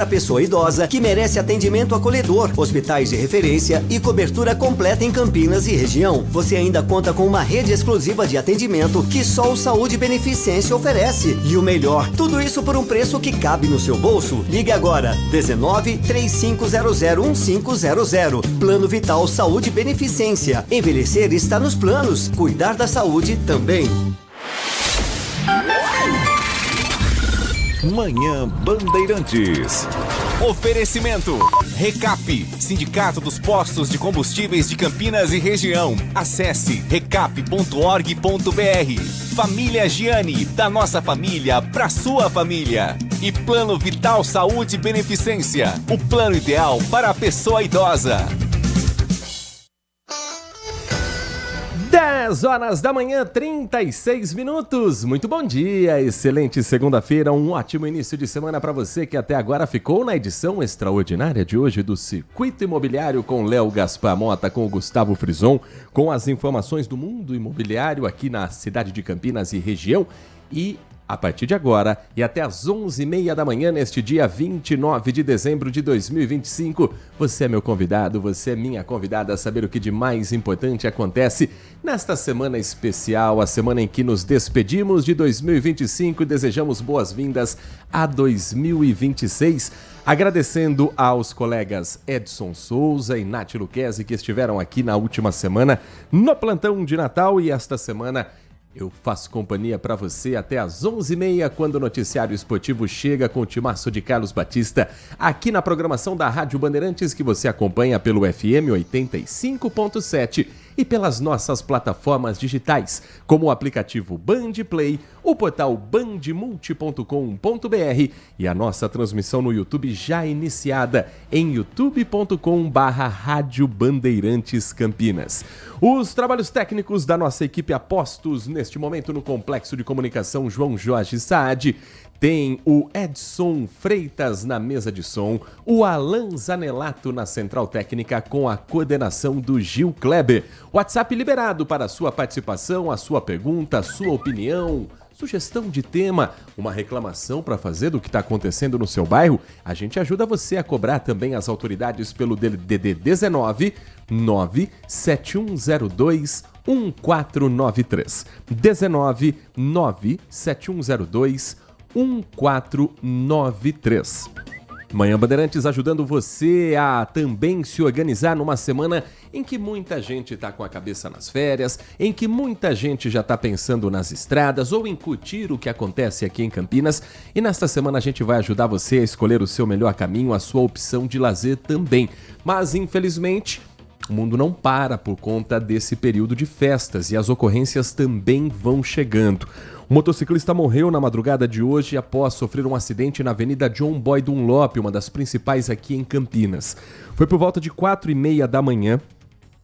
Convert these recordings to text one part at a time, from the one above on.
A pessoa idosa que merece atendimento acolhedor, hospitais de referência e cobertura completa em Campinas e região. Você ainda conta com uma rede exclusiva de atendimento que só o Saúde Beneficência oferece. E o melhor, tudo isso por um preço que cabe no seu bolso. Ligue agora, 19-3500-1500. Plano Vital Saúde Beneficência. Envelhecer está nos planos, cuidar da saúde também. Manhã Bandeirantes. Oferecimento Recap, Sindicato dos Postos de Combustíveis de Campinas e Região. Acesse recap.org.br. Família Giani, da nossa família pra sua família. E Plano Vital Saúde Beneficência, o plano ideal para a pessoa idosa. 10 horas da manhã, 36 minutos. Muito bom dia, excelente segunda-feira, um ótimo início de semana para você que até agora ficou na edição extraordinária de hoje do Circuito Imobiliário com Léo Gaspar Mota, com o Gustavo Frison, com as informações do mundo imobiliário aqui na cidade de Campinas e região. E a partir de agora e até às 11h30 da manhã, neste dia 29 de dezembro de 2025, você é meu convidado, você é minha convidada a saber o que de mais importante acontece nesta semana especial, a semana em que nos despedimos de 2025 e desejamos boas-vindas a 2026. Agradecendo aos colegas Edson Souza e Nath Luquezzi que estiveram aqui na última semana no plantão de Natal, e esta semana eu faço companhia para você até às 11h30, quando o noticiário esportivo chega com o timaço de Carlos Batista, aqui na programação da Rádio Bandeirantes, que você acompanha pelo FM 85.7 e pelas nossas plataformas digitais, como o aplicativo Band Play, o portal bandmulti.com.br e a nossa transmissão no YouTube já iniciada em youtube.com/Rádio Bandeirantes Campinas. Os trabalhos técnicos da nossa equipe apostos neste momento no Complexo de Comunicação João Jorge Saad. Tem o Edson Freitas na mesa de som, o Alan Zanelato na central técnica com a coordenação do Gil Kleber. WhatsApp liberado para a sua participação, a sua pergunta, a sua opinião, sugestão de tema, uma reclamação para fazer do que está acontecendo no seu bairro. A gente ajuda você a cobrar também as autoridades pelo DDD 19 97102 1493. 19 97102 1493. Manhã Bandeirantes ajudando você a também se organizar numa semana em que muita gente está com a cabeça nas férias, em que muita gente já está pensando nas estradas ou em curtir o que acontece aqui em Campinas. E nesta semana a gente vai ajudar você a escolher o seu melhor caminho, a sua opção de lazer também. Mas infelizmente o mundo não para por conta desse período de festas e as ocorrências também vão chegando. O motociclista morreu na madrugada de hoje após sofrer um acidente na Avenida John Boy Dunlop, uma das principais aqui em Campinas. Foi por volta de 4h30 da manhã,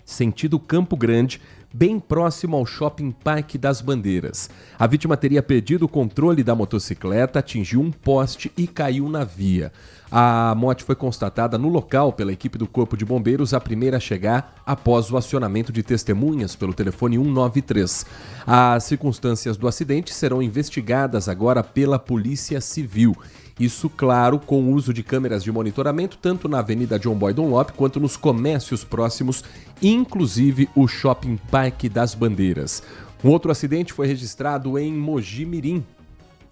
sentido Campo Grande, bem próximo ao Shopping Parque das Bandeiras. A vítima teria perdido o controle da motocicleta, atingiu um poste e caiu na via. A morte foi constatada no local pela equipe do Corpo de Bombeiros, a primeira a chegar após o acionamento de testemunhas pelo telefone 193. As circunstâncias do acidente serão investigadas agora pela Polícia Civil. Isso, claro, com o uso de câmeras de monitoramento, tanto na Avenida John Boy Dunlop quanto nos comércios próximos, inclusive o Shopping Parque das Bandeiras. Um outro acidente foi registrado em Mogi Mirim.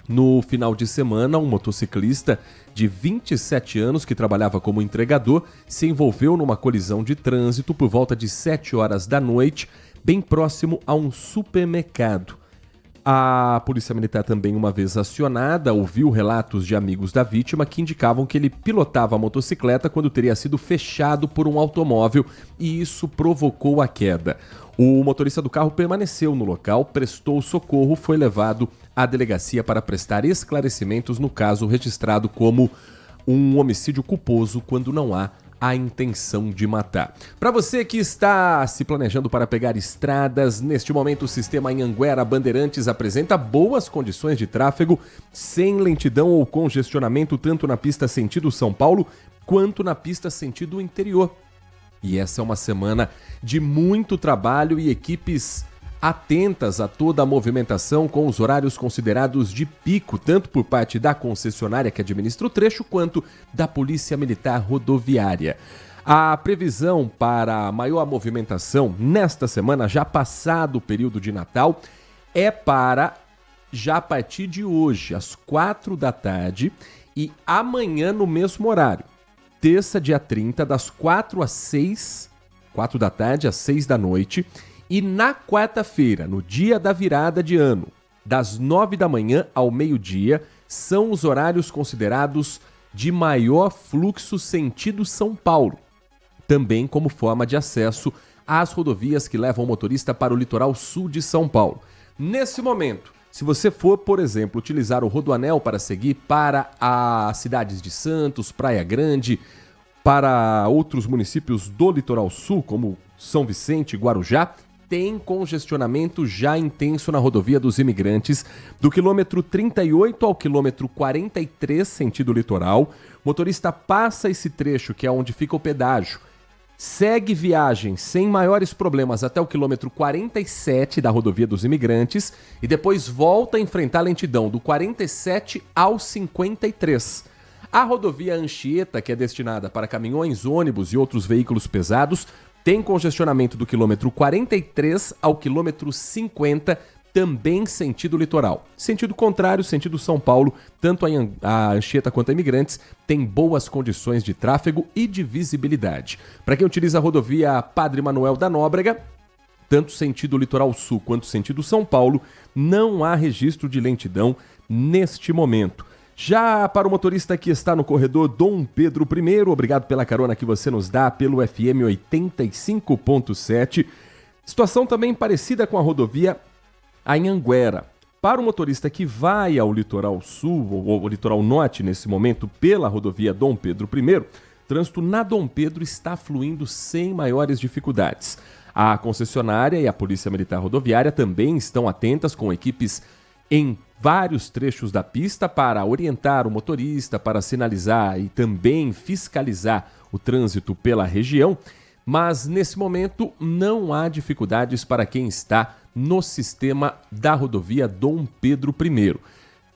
No final de semana, um motociclista de 27 anos que trabalhava como entregador se envolveu numa colisão de trânsito por volta de 7 horas da noite, bem próximo a um supermercado. A Polícia Militar, também uma vez acionada, ouviu relatos de amigos da vítima que indicavam que ele pilotava a motocicleta quando teria sido fechado por um automóvel e isso provocou a queda. O motorista do carro permaneceu no local, prestou socorro, foi levado à delegacia para prestar esclarecimentos no caso registrado como um homicídio culposo quando não há a intenção de matar. Para você que está se planejando para pegar estradas, neste momento o sistema Anhanguera Bandeirantes apresenta boas condições de tráfego, sem lentidão ou congestionamento, tanto na pista sentido São Paulo, quanto na pista sentido interior. E essa é uma semana de muito trabalho e equipes atentas a toda a movimentação com os horários considerados de pico, tanto por parte da concessionária que administra o trecho, quanto da Polícia Militar Rodoviária. A previsão para maior movimentação nesta semana, já passado o período de Natal, é para já a partir de hoje, às 4 da tarde, e amanhã no mesmo horário. Terça, dia 30, das 4 da tarde às 6 da noite. E na quarta-feira, no dia da virada de ano, das 9 da manhã ao meio-dia, são os horários considerados de maior fluxo sentido São Paulo, também como forma de acesso às rodovias que levam o motorista para o litoral sul de São Paulo. Nesse momento, se você for, por exemplo, utilizar o Rodoanel para seguir para as cidades de Santos, Praia Grande, para outros municípios do litoral sul, como São Vicente e Guarujá, tem congestionamento já intenso na rodovia dos Imigrantes, do quilômetro 38 ao quilômetro 43, sentido litoral. O motorista passa esse trecho, que é onde fica o pedágio, segue viagem sem maiores problemas até o quilômetro 47 da rodovia dos Imigrantes e depois volta a enfrentar a lentidão do 47 ao 53. A rodovia Anchieta, que é destinada para caminhões, ônibus e outros veículos pesados, tem congestionamento do quilômetro 43 ao quilômetro 50, também sentido litoral. Sentido contrário, sentido São Paulo, tanto a Anchieta quanto a Imigrantes tem boas condições de tráfego e de visibilidade. Para quem utiliza a rodovia Padre Manuel da Nóbrega, tanto sentido litoral sul quanto sentido São Paulo, não há registro de lentidão neste momento. Já para o motorista que está no corredor Dom Pedro I, obrigado pela carona que você nos dá pelo FM 85.7. Situação também parecida com a rodovia Anhanguera. Para o motorista que vai ao litoral sul ou ao litoral norte nesse momento pela rodovia Dom Pedro I, trânsito na Dom Pedro está fluindo sem maiores dificuldades. A concessionária e a Polícia Militar Rodoviária também estão atentas com equipes em vários trechos da pista para orientar o motorista, para sinalizar e também fiscalizar o trânsito pela região, mas nesse momento não há dificuldades para quem está no sistema da rodovia Dom Pedro I.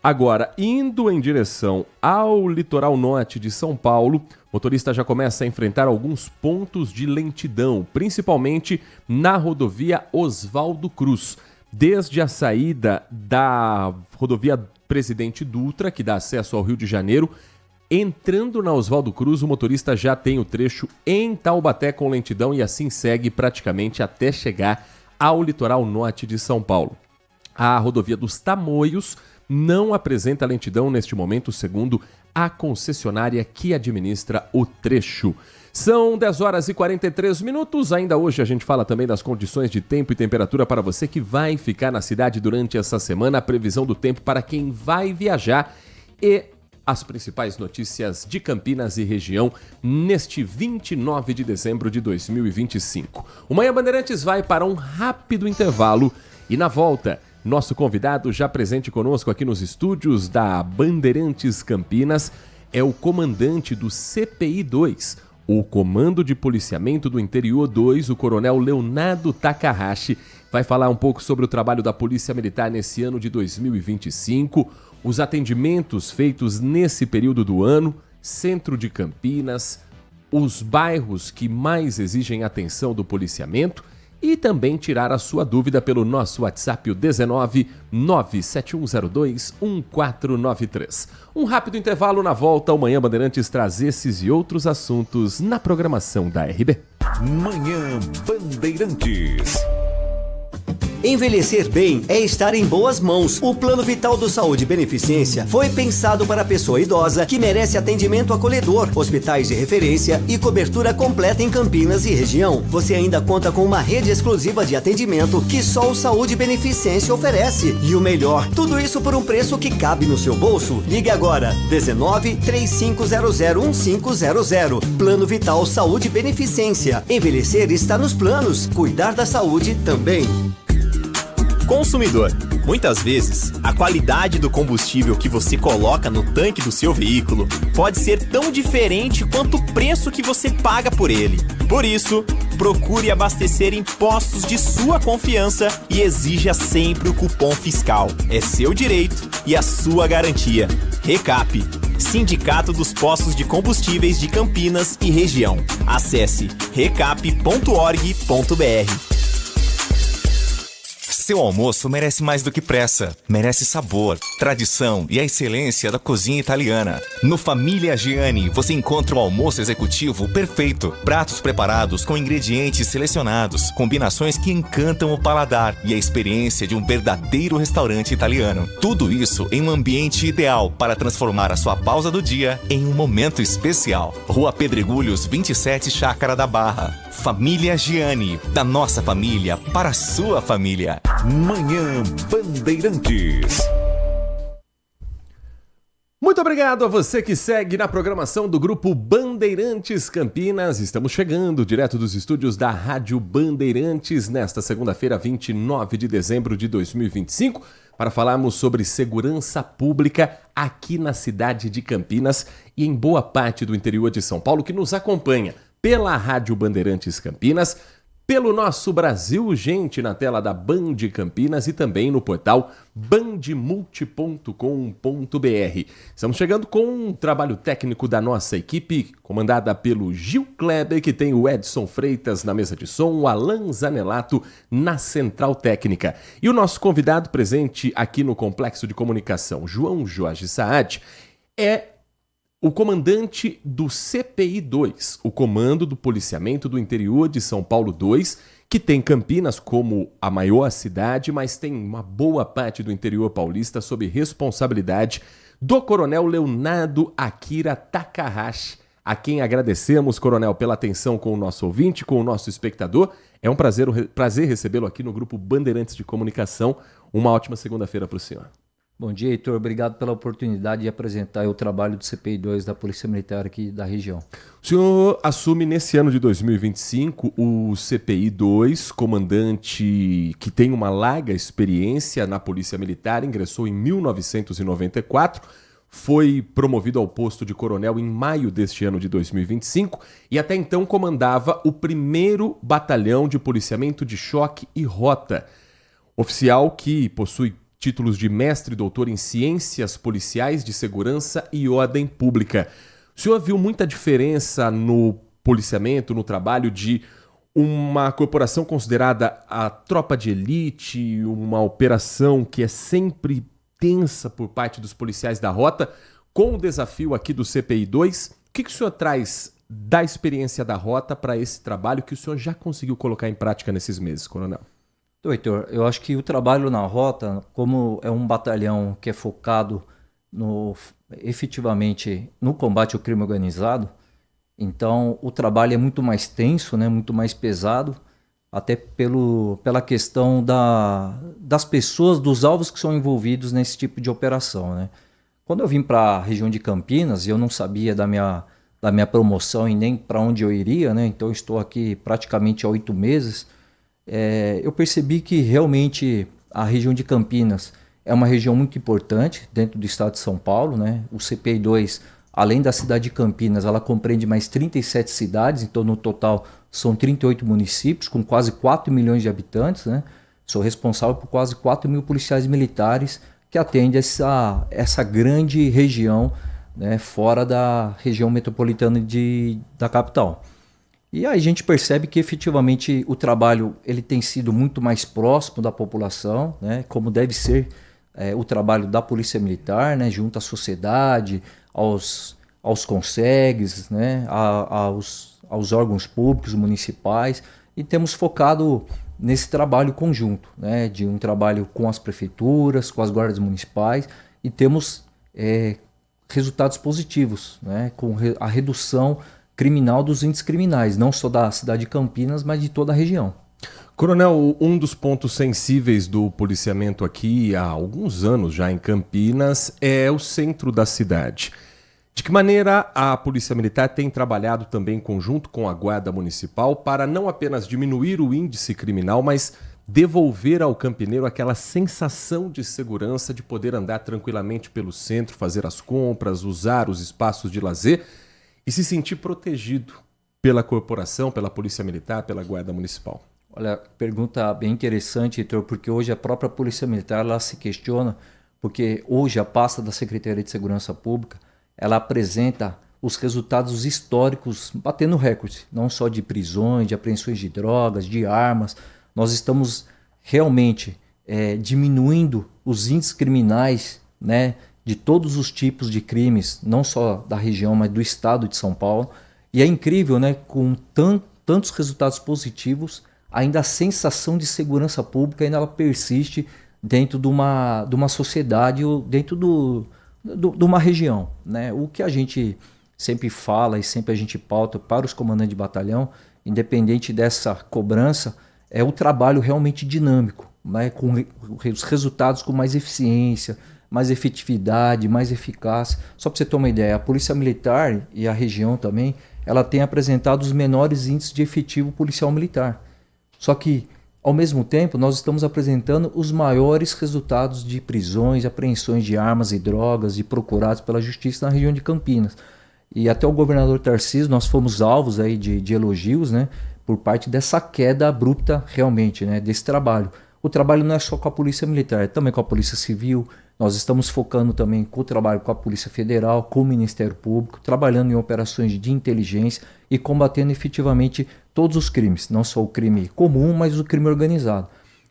Agora, indo em direção ao litoral norte de São Paulo, o motorista já começa a enfrentar alguns pontos de lentidão, principalmente na rodovia Oswaldo Cruz. Desde a saída da rodovia Presidente Dutra, que dá acesso ao Rio de Janeiro, entrando na Oswaldo Cruz, o motorista já tem o trecho em Taubaté com lentidão e assim segue praticamente até chegar ao litoral norte de São Paulo. A rodovia dos Tamoios não apresenta lentidão neste momento, segundo a concessionária que administra o trecho. São 10 horas e 43 minutos. Ainda hoje a gente fala também das condições de tempo e temperatura para você que vai ficar na cidade durante essa semana, a previsão do tempo para quem vai viajar e as principais notícias de Campinas e região neste 29 de dezembro de 2025. O Manhã Bandeirantes vai para um rápido intervalo e na volta, nosso convidado já presente conosco aqui nos estúdios da Bandeirantes Campinas é o comandante do CPI 2, o Comando de Policiamento do Interior 2, o Coronel Leonardo Takahashi, vai falar um pouco sobre o trabalho da Polícia Militar nesse ano de 2025, os atendimentos feitos nesse período do ano, centro de Campinas, os bairros que mais exigem atenção do policiamento e também tirar a sua dúvida pelo nosso WhatsApp, o 19 97102 1493. Um rápido intervalo, na volta, o Manhã Bandeirantes traz esses e outros assuntos na programação da RB. Manhã Bandeirantes. Envelhecer bem é estar em boas mãos. O Plano Vital do Saúde Beneficência foi pensado para a pessoa idosa que merece atendimento acolhedor, hospitais de referência e cobertura completa em Campinas e região. Você ainda conta com uma rede exclusiva de atendimento que só o Saúde Beneficência oferece. E o melhor, tudo isso por um preço que cabe no seu bolso. Ligue agora, 19 3500 1500. Plano Vital Saúde Beneficência. Envelhecer está nos planos, cuidar da saúde também. Consumidor, Muitas vezes, a qualidade do combustível que você coloca no tanque do seu veículo pode ser tão diferente quanto o preço que você paga por ele. Por isso, procure abastecer em postos de sua confiança e exija sempre o cupom fiscal. É seu direito e a sua garantia. Recap, Sindicato dos Postos de Combustíveis de Campinas e Região. Acesse recap.org.br. Seu almoço merece mais do que pressa. Merece sabor, tradição e a excelência da cozinha italiana. No Família Giani, você encontra o almoço executivo perfeito. Pratos preparados com ingredientes selecionados, combinações que encantam o paladar e a experiência de um verdadeiro restaurante italiano. Tudo isso em um ambiente ideal para transformar a sua pausa do dia em um momento especial. Rua Pedregulhos 27, Chácara da Barra. Família Giani, da nossa família para a sua família. Manhã Bandeirantes. Muito obrigado a você que segue na programação do Grupo Bandeirantes Campinas. Estamos chegando direto dos estúdios da Rádio Bandeirantes nesta segunda-feira, 29 de dezembro de 2025, para falarmos sobre segurança pública aqui na cidade de Campinas e em boa parte do interior de São Paulo, que nos acompanha pela Rádio Bandeirantes Campinas, pelo nosso Brasil Gente na tela da Band Campinas e também no portal bandmulti.com.br. Estamos chegando com um trabalho técnico da nossa equipe, comandada pelo Gil Kleber, que tem o Edson Freitas na mesa de som, o Alan Zanelato na central técnica. E o nosso convidado presente aqui no Complexo de Comunicação, João Jorge Saad, é o comandante do CPI-2, o Comando do Policiamento do Interior de São Paulo 2, que tem Campinas como a maior cidade, mas tem uma boa parte do interior paulista sob responsabilidade do Coronel Leonardo Akira Takahashi, a quem agradecemos, Coronel, pela atenção com o nosso ouvinte, com o nosso espectador. É um prazer recebê-lo aqui no Grupo Bandeirantes de Comunicação. Uma ótima segunda-feira para o senhor. Bom dia, Heitor. Obrigado pela oportunidade de apresentar o trabalho do CPI-2 da Polícia Militar aqui da região. O senhor assume nesse ano de 2025 o CPI-2, comandante que tem uma larga experiência na Polícia Militar, ingressou em 1994, foi promovido ao posto de coronel em maio deste ano de 2025 e até então comandava o 1º Batalhão de Policiamento de Choque e Rota. Oficial que possui títulos de mestre e doutor em Ciências Policiais de Segurança e Ordem Pública. O senhor viu muita diferença no policiamento, no trabalho de uma corporação considerada a tropa de elite, uma operação que é sempre tensa por parte dos policiais da rota, com o desafio aqui do CPI-2? O que o senhor traz da experiência da rota para esse trabalho que o senhor já conseguiu colocar em prática nesses meses, coronel? Heitor, eu acho que o trabalho na rota, como é um batalhão que é focado efetivamente no combate ao crime organizado, então o trabalho é muito mais tenso, né, muito mais pesado, até pela questão das pessoas, dos alvos que são envolvidos nesse tipo de operação, né? Quando eu vim para a região de Campinas, eu não sabia da minha promoção e nem para onde eu iria, né? Então eu estou aqui praticamente há 8 meses. Eu percebi que realmente a região de Campinas é uma região muito importante dentro do estado de São Paulo, né? O CPI-2, além da cidade de Campinas, ela compreende mais 37 cidades, então no total são 38 municípios com quase 4 milhões de habitantes, né? Sou responsável por quase 4 mil policiais militares que atendem essa grande região, né? Fora da região metropolitana da capital. E aí a gente percebe que efetivamente o trabalho ele tem sido muito mais próximo da população, né? Como deve ser o trabalho da Polícia Militar, né? Junto à sociedade, aos conselhos, né? aos órgãos públicos municipais, e temos focado nesse trabalho conjunto, né? De um trabalho com as prefeituras, com as guardas municipais, e temos resultados positivos, né? Com a redução criminal dos índices criminais, não só da cidade de Campinas, mas de toda a região. Coronel, um dos pontos sensíveis do policiamento aqui há alguns anos já em Campinas é o centro da cidade. De que maneira a Polícia Militar tem trabalhado também em conjunto com a Guarda Municipal para não apenas diminuir o índice criminal, mas devolver ao campineiro aquela sensação de segurança de poder andar tranquilamente pelo centro, fazer as compras, usar os espaços de lazer e se sentir protegido pela corporação, pela Polícia Militar, pela Guarda Municipal? Olha, pergunta bem interessante, Heitor, porque hoje a própria Polícia Militar ela se questiona, porque hoje a pasta da Secretaria de Segurança Pública ela apresenta os resultados históricos batendo recorde, não só de prisões, de apreensões de drogas, de armas. Nós estamos realmente diminuindo os índices criminais, né, de todos os tipos de crimes, não só da região, mas do estado de São Paulo. E é incrível, né, com tantos resultados positivos, ainda a sensação de segurança pública ainda ela persiste dentro de uma sociedade ou dentro de uma região, né? O que a gente sempre fala e sempre a gente pauta para os comandantes de batalhão, independente dessa cobrança, é o trabalho realmente dinâmico, né? Com os resultados com mais eficiência, mais efetividade, mais eficácia. Só para você ter uma ideia, a Polícia Militar e a região também, ela tem apresentado os menores índices de efetivo policial militar. Só que, ao mesmo tempo, nós estamos apresentando os maiores resultados de prisões, apreensões de armas e drogas de procurados pela Justiça na região de Campinas. E até o governador Tarcísio, nós fomos alvos aí de elogios, né, por parte dessa queda abrupta realmente, né, desse trabalho. O trabalho não é só com a Polícia Militar, é também com a Polícia Civil. Nós estamos focando também com o trabalho com a Polícia Federal, com o Ministério Público, trabalhando em operações de inteligência e combatendo efetivamente todos os crimes, não só o crime comum, mas o crime organizado.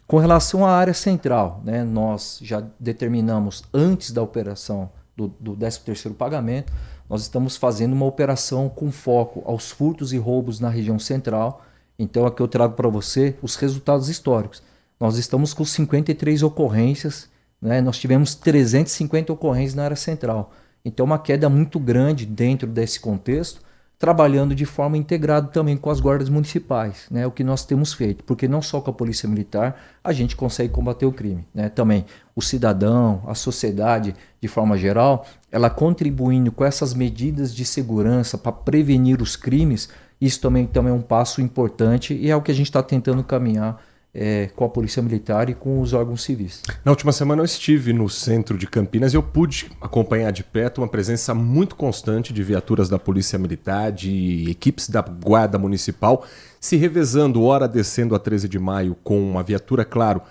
Com relação à área central, né, nós já determinamos antes da operação do 13º pagamento, nós estamos fazendo uma operação com foco aos furtos e roubos na região central. Então aqui eu trago para você os resultados históricos. Nós estamos com 53 ocorrências, né? Nós tivemos 350 ocorrências na área central. Então uma queda muito grande dentro desse contexto, trabalhando de forma integrada também com as guardas municipais, né? O que nós temos feito, porque não só com a Polícia Militar a gente consegue combater o crime, né? Também o cidadão, a sociedade de forma geral, ela contribuindo com essas medidas de segurança para prevenir os crimes, isso também é um passo importante e é o que a gente está tentando caminhar com a Polícia Militar e com os órgãos civis. Na última semana eu estive no centro de Campinas e eu pude acompanhar de perto uma presença muito constante de viaturas da Polícia Militar, de equipes da Guarda Municipal, se revezando, ora descendo a 13 de maio com uma viatura, claro,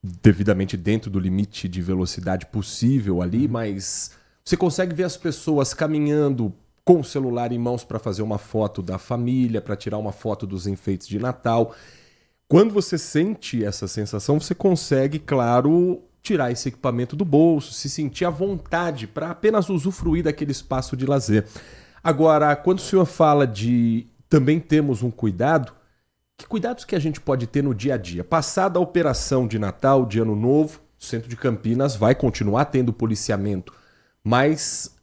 devidamente dentro do limite de velocidade possível ali, mas você consegue ver as pessoas caminhando com o celular em mãos para fazer uma foto da família, para tirar uma foto dos enfeites de Natal. Quando você sente essa sensação, você consegue, claro, tirar esse equipamento do bolso, se sentir à vontade para apenas usufruir daquele espaço de lazer. Agora, quando o senhor fala de também temos um cuidado, que cuidados que a gente pode ter no dia a dia? Passada a operação de Natal, de Ano Novo, o centro de Campinas vai continuar tendo policiamento, mas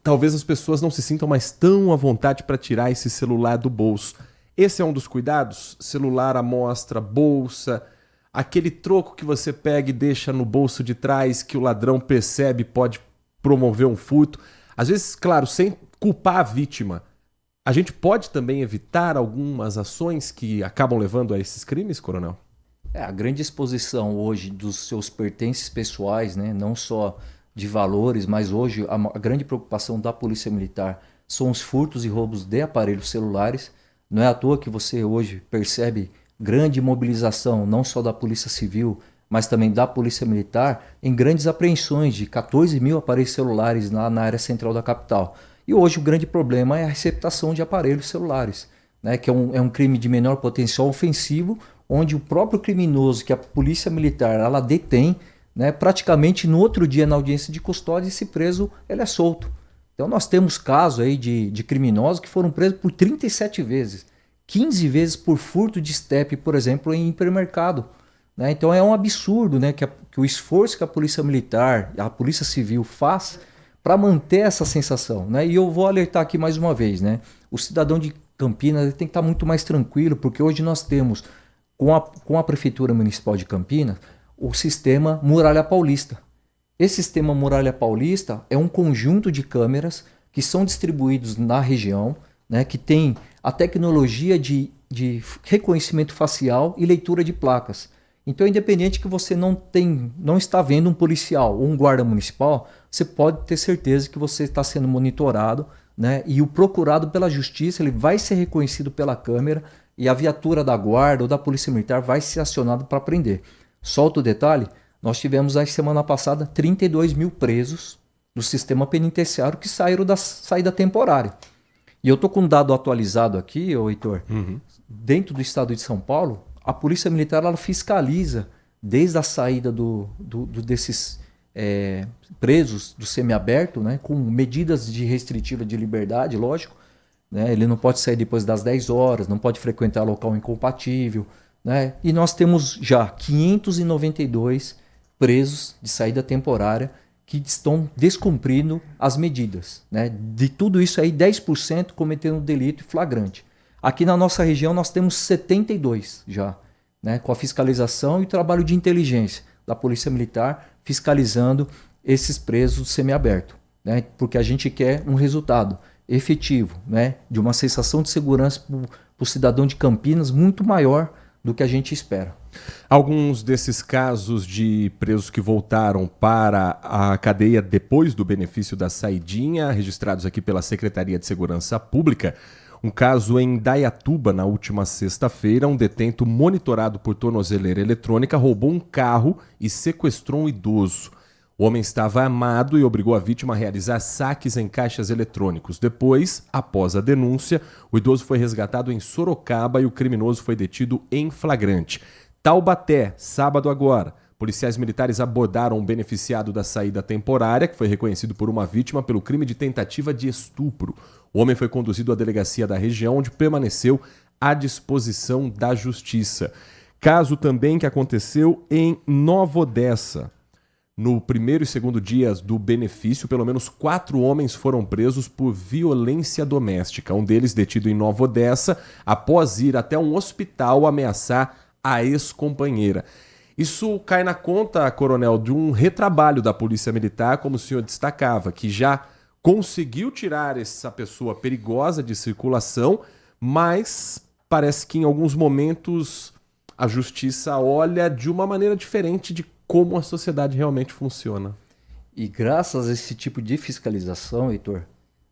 talvez as pessoas não se sintam mais tão à vontade para tirar esse celular do bolso. Esse é um dos cuidados? Celular à mostra, bolsa, aquele troco que você pega e deixa no bolso de trás, que o ladrão percebe pode promover um furto. Às vezes, claro, sem culpar a vítima, a gente pode também evitar algumas ações que acabam levando a esses crimes, coronel? A grande exposição hoje dos seus pertences pessoais, né, não só de valores, mas hoje a grande preocupação da Polícia Militar são os furtos e roubos de aparelhos celulares. Não é à toa que você hoje percebe grande mobilização, não só da Polícia Civil, mas também da Polícia Militar, em grandes apreensões de 14 mil aparelhos celulares na área central da capital. E hoje o grande problema é a receptação de aparelhos celulares, né, que é um crime de menor potencial ofensivo, onde o próprio criminoso que a Polícia Militar ela detém, né, praticamente no outro dia na audiência de custódia, esse preso ele é solto. Então nós temos casos aí de criminosos que foram presos por 37 vezes, 15 vezes por furto de estepe, por exemplo, em hipermercado. Né? Então é um absurdo, né, que o esforço que a Polícia Militar, a Polícia Civil faz para manter essa sensação. Né? E eu vou alertar aqui mais uma vez, né? O cidadão de Campinas ele tem que estar muito mais tranquilo, porque hoje nós temos, com a Prefeitura Municipal de Campinas, o sistema Muralha Paulista. Esse sistema Muralha Paulista é um conjunto de câmeras que são distribuídos na região, né, que tem a tecnologia de reconhecimento facial e leitura de placas. Então, independente que você não está vendo um policial ou um guarda municipal, você pode ter certeza que você está sendo monitorado, né? E o procurado pela justiça, ele vai ser reconhecido pela câmera e a viatura da guarda ou da polícia militar vai ser acionada para prender. Solta o detalhe, nós tivemos na semana passada 32 mil presos do sistema penitenciário que saíram da saída temporária. E eu estou com um dado atualizado aqui, Heitor, dentro do estado de São Paulo, a polícia militar ela fiscaliza desde a saída desses presos do semiaberto, né, com medidas de restritiva de liberdade, lógico, né, ele não pode sair depois das 10 horas, não pode frequentar local incompatível, né, e nós temos já 592 presos de saída temporária que estão descumprindo as medidas, né, de tudo isso aí 10% cometendo delito flagrante. Aqui na nossa região nós temos 72 já, né, com a fiscalização e o trabalho de inteligência da Polícia Militar fiscalizando esses presos do semiaberto, né, porque a gente quer um resultado efetivo, né, de uma sensação de segurança para o cidadão de Campinas muito maior do que a gente espera. Alguns desses casos de presos que voltaram para a cadeia depois do benefício da saidinha, registrados aqui pela Secretaria de Segurança Pública. Um caso em Indaiatuba, na última sexta-feira, um detento monitorado por tornozeleira eletrônica roubou um carro e sequestrou um idoso. O homem estava armado e obrigou a vítima a realizar saques em caixas eletrônicos. Depois, após a denúncia, o idoso foi resgatado em Sorocaba e o criminoso foi detido em flagrante. Taubaté, sábado agora. Policiais militares abordaram um beneficiado da saída temporária, que foi reconhecido por uma vítima pelo crime de tentativa de estupro. O homem foi conduzido à delegacia da região, onde permaneceu à disposição da justiça. Caso também que aconteceu em Nova Odessa. No primeiro e segundo dias do benefício, pelo menos 4 homens foram presos por violência doméstica. Um deles detido em Nova Odessa, após ir até um hospital ameaçar a ex-companheira. Isso cai na conta, coronel, de um retrabalho da Polícia Militar, como o senhor destacava, que já conseguiu tirar essa pessoa perigosa de circulação, mas parece que em alguns momentos a justiça olha de uma maneira diferente de como a sociedade realmente funciona. E graças a esse tipo de fiscalização, Heitor,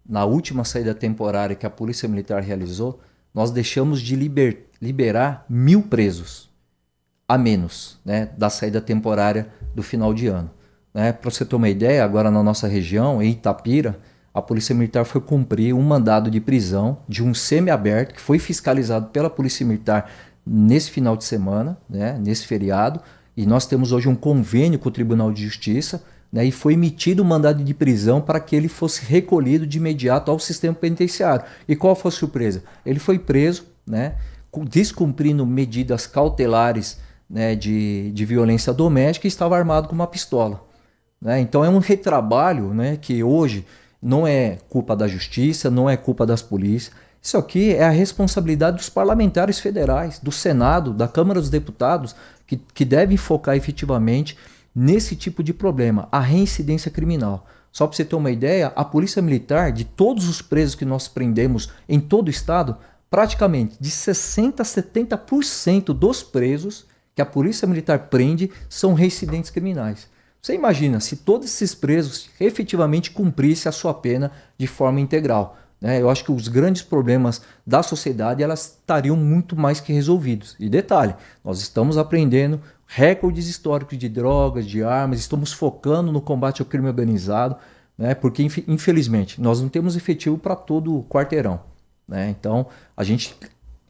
na última saída temporária que a Polícia Militar realizou, nós deixamos de liberar 1.000 presos a menos, né, da saída temporária do final de ano. Né? Para você ter uma ideia, agora na nossa região, em Itapira, a Polícia Militar foi cumprir um mandado de prisão de um semiaberto que foi fiscalizado pela Polícia Militar nesse final de semana, né, nesse feriado, e nós temos hoje um convênio com o Tribunal de Justiça, né, e foi emitido um mandado de prisão para que ele fosse recolhido de imediato ao sistema penitenciário. E qual foi a surpresa? Ele foi preso, né, descumprindo medidas cautelares, né, de violência doméstica e estava armado com uma pistola. Né? Então é um retrabalho, né, que hoje não é culpa da Justiça, não é culpa das polícias. Isso aqui é a responsabilidade dos parlamentares federais, do Senado, da Câmara dos Deputados, que devem focar efetivamente nesse tipo de problema, a reincidência criminal. Só para você ter uma ideia, a Polícia Militar, de todos os presos que nós prendemos em todo o estado, praticamente de 60% a 70% dos presos que a Polícia Militar prende são reincidentes criminais. Você imagina se todos esses presos efetivamente cumprissem a sua pena de forma integral. Né? Eu acho que os grandes problemas da sociedade elas estariam muito mais que resolvidos. E detalhe, nós estamos aprendendo recordes históricos de drogas, de armas, estamos focando no combate ao crime organizado, né? Porque infelizmente nós não temos efetivo para todo o quarteirão. Né? Então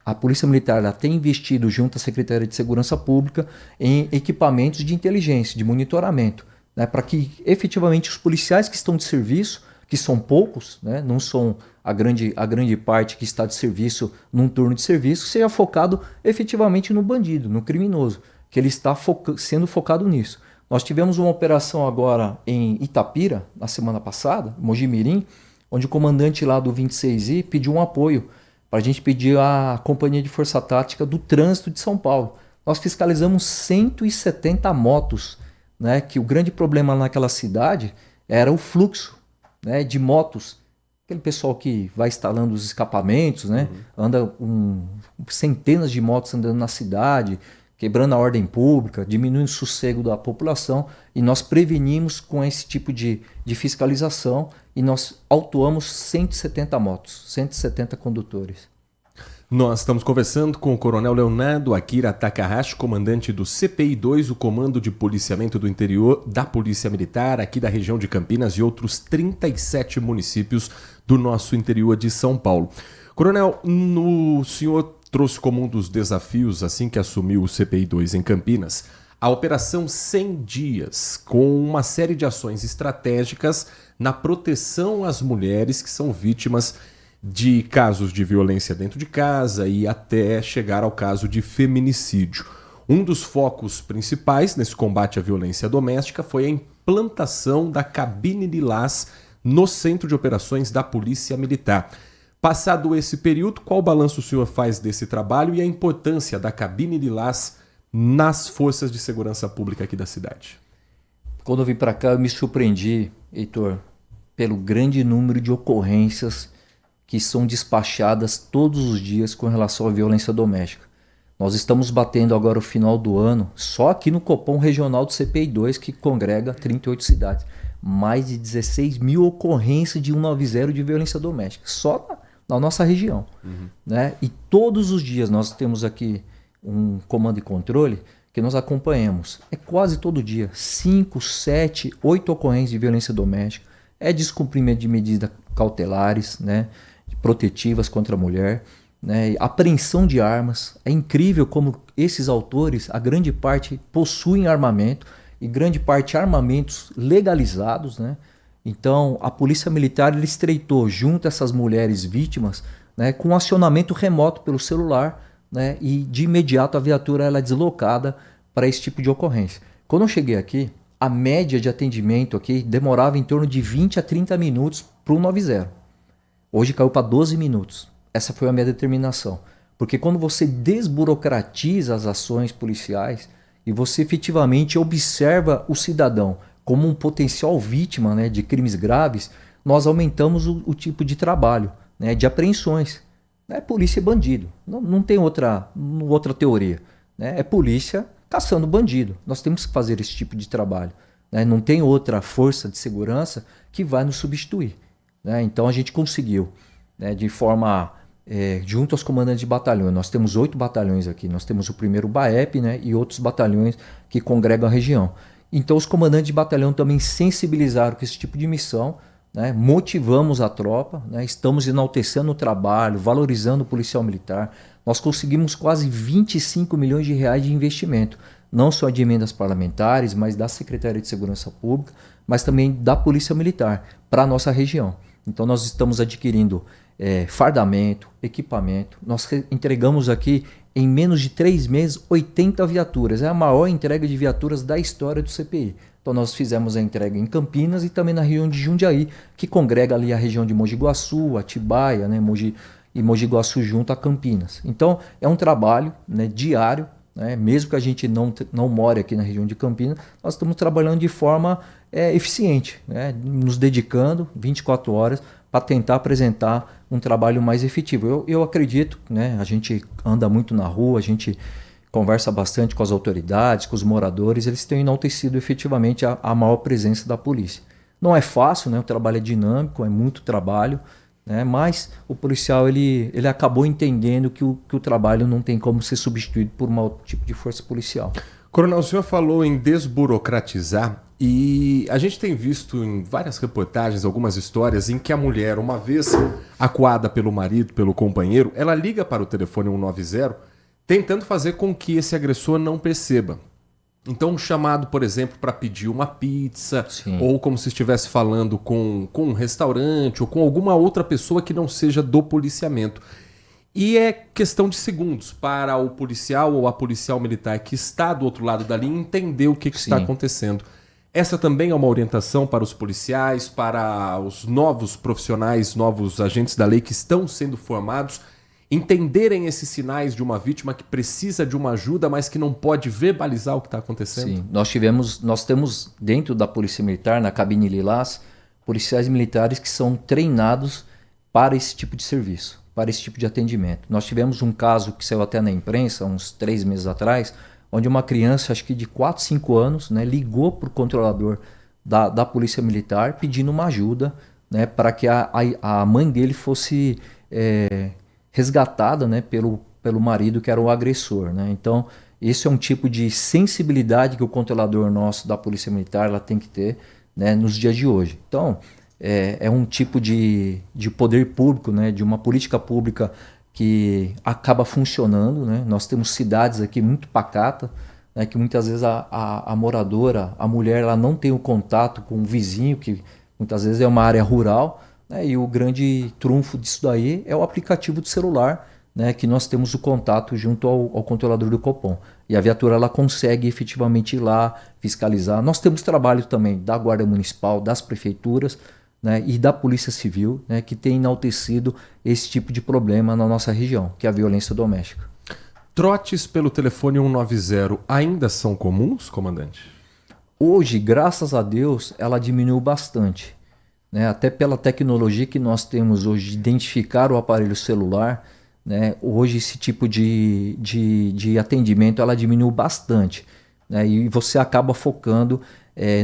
a Polícia Militar ela tem investido junto à Secretaria de Segurança Pública em equipamentos de inteligência, de monitoramento, né? Para que efetivamente os policiais que estão de serviço, que são poucos, né? Não são a grande parte que está de serviço num turno de serviço, seja focado efetivamente no bandido, no criminoso, que ele está sendo focado nisso. Nós tivemos uma operação agora em Itapira, na semana passada, Mojimirim, onde o comandante lá do 26I pediu um apoio para a gente pedir a Companhia de Força Tática do Trânsito de São Paulo. Nós fiscalizamos 170 motos, né? Que o grande problema naquela cidade era o fluxo, né, de motos, aquele pessoal que vai instalando os escapamentos, né, anda centenas de motos andando na cidade, quebrando a ordem pública, diminuindo o sossego da população, e nós prevenimos com esse tipo de fiscalização e nós autuamos 170 motos, 170 condutores. Nós estamos conversando com o Coronel Leonardo Akira Takahashi, comandante do CPI-2, o Comando de Policiamento do Interior da Polícia Militar, aqui da região de Campinas e outros 37 municípios do nosso interior de São Paulo. Coronel, o senhor trouxe como um dos desafios, assim que assumiu o CPI-2 em Campinas, a Operação 100 Dias, com uma série de ações estratégicas na proteção às mulheres que são vítimas de casos de violência dentro de casa e até chegar ao caso de feminicídio. Um dos focos principais nesse combate à violência doméstica foi a implantação da cabine lilás no Centro de Operações da Polícia Militar. Passado esse período, qual balanço o senhor faz desse trabalho e a importância da cabine lilás nas forças de segurança pública aqui da cidade? Quando eu vim para cá, eu me surpreendi, Heitor, pelo grande número de ocorrências que são despachadas todos os dias com relação à violência doméstica. Nós estamos batendo agora o final do ano, só aqui no Copom Regional do CPI-2, que congrega 38 cidades, mais de 16 mil ocorrências de 190 de violência doméstica, só na nossa região. Né? E todos os dias nós temos aqui um comando e controle que nós acompanhamos. É quase todo dia, 5, 7, 8 ocorrências de violência doméstica, é descumprimento de medidas cautelares, né? Protetivas contra a mulher, né? Apreensão de armas. É incrível como esses autores, a grande parte, possuem armamento e grande parte armamentos legalizados, né? Então a Polícia Militar ele estreitou junto a essas mulheres vítimas, né, com acionamento remoto pelo celular, né, e de imediato a viatura ela é deslocada para esse tipo de ocorrência. Quando eu cheguei aqui, a média de atendimento aqui demorava em torno de 20 a 30 minutos para o 90. Hoje caiu para 12 minutos. Essa foi a minha determinação. Porque quando você desburocratiza as ações policiais e você efetivamente observa o cidadão como um potencial vítima, né, de crimes graves, nós aumentamos o tipo de trabalho, né, de apreensões. É polícia e bandido. Não tem outra teoria. Né? É polícia caçando bandido. Nós temos que fazer esse tipo de trabalho. Né? Não tem outra força de segurança que vai nos substituir. Né? Então a gente conseguiu, né, de forma junto aos comandantes de batalhão. Nós temos 8 batalhões aqui. Nós temos o primeiro BAEP, né, e outros batalhões que congregam a região. Então os comandantes de batalhão também sensibilizaram com esse tipo de missão, né? Motivamos a tropa, né? Estamos enaltecendo o trabalho, valorizando o policial militar. Nós conseguimos quase 25 milhões de reais de investimento, não só de emendas parlamentares, mas da Secretaria de Segurança Pública, mas também da Polícia Militar para a nossa região. Então nós estamos adquirindo fardamento, equipamento. Nós entregamos aqui em menos de 3 meses 80 viaturas. É a maior entrega de viaturas da história do CPI. Então nós fizemos a entrega em Campinas e também na região de Jundiaí, que congrega ali a região de Mogi Guaçu, Atibaia, né, Mogi Guaçu junto a Campinas. Então é um trabalho, né, diário, né, mesmo que a gente não more aqui na região de Campinas, nós estamos trabalhando de forma eficiente, né, nos dedicando 24 horas para tentar apresentar um trabalho mais efetivo. Eu acredito, né, a gente anda muito na rua, a gente conversa bastante com as autoridades, com os moradores, eles têm enaltecido efetivamente a maior presença da polícia. Não é fácil, né? O trabalho é dinâmico, é muito trabalho, né? Mas o policial ele acabou entendendo que o trabalho não tem como ser substituído por um outro tipo de força policial. Coronel, o senhor falou em desburocratizar e a gente tem visto em várias reportagens, algumas histórias em que a mulher, uma vez acuada pelo marido, pelo companheiro, ela liga para o telefone 190 tentando fazer com que esse agressor não perceba. Então, um chamado, por exemplo, para pedir uma pizza, sim, ou como se estivesse falando com um restaurante ou com alguma outra pessoa que não seja do policiamento. E é questão de segundos para o policial ou a policial militar que está do outro lado da linha entender o que está acontecendo. Essa também é uma orientação para os policiais, para os novos profissionais, novos agentes da lei que estão sendo formados, entenderem esses sinais de uma vítima que precisa de uma ajuda, mas que não pode verbalizar o que está acontecendo? Sim, nós temos dentro da Polícia Militar, na cabine lilás, policiais militares que são treinados para esse tipo de serviço, para esse tipo de atendimento. Nós tivemos um caso que saiu até na imprensa, uns 3 meses atrás, onde uma criança, acho que de 4, 5 anos, né, ligou para o controlador da Polícia Militar pedindo uma ajuda, né, para que a mãe dele fosse resgatada, né, pelo marido que era o agressor, né? Então, esse é um tipo de sensibilidade que o controlador nosso da Polícia Militar ela tem que ter, né, nos dias de hoje. Então, é um tipo de poder público, né, de uma política pública que acaba funcionando, né? Nós temos cidades aqui muito pacatas, né, que muitas vezes a moradora, a mulher, ela não tem o contato com o vizinho, que muitas vezes é uma área rural, né, e o grande trunfo disso daí é o aplicativo do celular, né, que nós temos o contato junto ao controlador do Copom. E a viatura ela consegue efetivamente ir lá fiscalizar. Nós temos trabalho também da Guarda Municipal, das prefeituras, né, e da Polícia Civil, né, que tem enaltecido esse tipo de problema na nossa região, que é a violência doméstica. Trotes pelo telefone 190 ainda são comuns, comandante? Hoje, graças a Deus, ela diminuiu bastante, né, até pela tecnologia que nós temos hoje de identificar o aparelho celular, né, hoje esse tipo de atendimento ela diminuiu bastante, né, e você acaba focando